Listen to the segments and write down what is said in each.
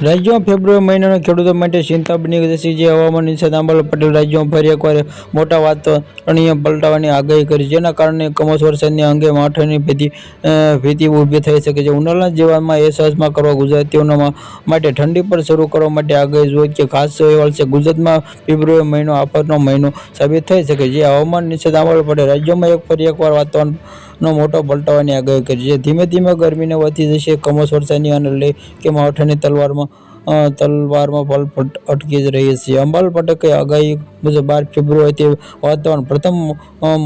રાજ્યમાં ફેબ્રુઆરી મહિનાના ખેડૂતો માટે ચિંતા બની ગઈ છે. જે હવામાન નિષ્ણાત આંબાલાલ પટેલ રાજ્યમાં ફરી એકવાર મોટા વાતાવરણીય પલટાવાની આગાહી કરી, જેના કારણે કમોસમી વરસાદની અંગે માઠાની ભીતિ ઊભી થઈ શકે છે. ઉનાળાના જીવનમાં અહેસાસમાં કરવા ગુજરાતીઓના માટે ઠંડી પર શરૂ કરવા માટે આગાહી જોઈ કે ખાસ અહેવાલ છે. ગુજરાતમાં ફેબ્રુઆરી મહિનો આફતનો મહિનો સાબિત થઈ શકે છે. હવામાન નિષ્ણાત આંબાલાલ પટેલ રાજ્યમાં ફરી એકવાર વાતાવરણનો મોટો પલટાવાની આગાહી કરી છે. ધીમે ધીમે ગરમીને વધતી જશે. કમોસમી વરસાદની અને લે કે માવઠાની તલવારમાં પલ અટકી જ રહી છે. આંબાલાલ પટેલે આગાહી મુજબ 12 ફેબ્રુઆરીથી વાતાવરણ પ્રથમ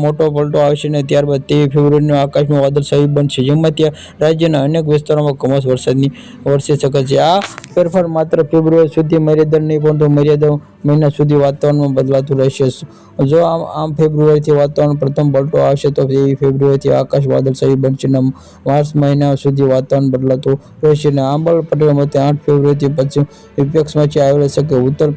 મોટો પલટો આવશે અને ત્યારબાદ 23 ફેબ્રુઆરીથી આકાશમાં વાદળછાયું બનશે, જેમાં રાજ્યના અનેક વિસ્તારોમાં કમોસમી વરસી શકે છે. આ ફેરફાર માત્ર ફેબ્રુઆરી સુધી મર્યાદિત નહીં, પરંતુ મર્યાદિત મહિના સુધી વાતાવરણમાં બદલાતું રહેશે. જો આમ ફેબ્રુઆરીથી વાતાવરણ પ્રથમ પલટો આવશે તો 23 ફેબ્રુઆરીથી આકાશ વાદળછાયું બનશે અને માર્ચ મહિના સુધી વાતાવરણ બદલાતું રહેશે. આંબાલાલ પટેલ મતે 8 ફેબ્રુઆરીથી પશ્ચિમ વિક્ષેપમાંથી આવેલા શકે ઉત્તર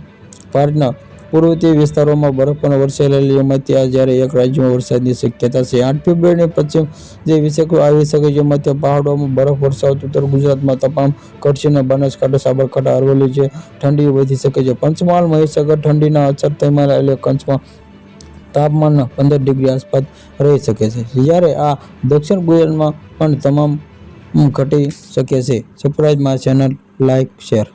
ભારતના પૂર્વોત્તરીય વિસ્તારોમાં બરફ પણ વરસાયેલી, જેમાંથી જ્યારે એક રાજ્યમાં વરસાદની શક્યતા છે. 8 ફેબ્રુઆરીથી પશ્ચિમ વિક્ષેપ આવી શકે, જેમાંથી પહાડોમાં બરફ વર્ષાથી ઉત્તર ગુજરાતમાં તાપમાન ઘટશે અને બનાસકાંઠા, સાબરકાંઠા, અરવલ્લી જે ઠંડી વધી શકે છે. પંચમહાલ, મહીસાગર ઠંડીના અસર થવામાં એટલે કચ્છમાં તાપમાન 15 ડિગ્રી આસપાસ રહી શકે છે, જ્યારે આ દક્ષિણ ગુજરાતમાં પણ તમામ ઘટી શકે છે. Subscribe my channel, like, share.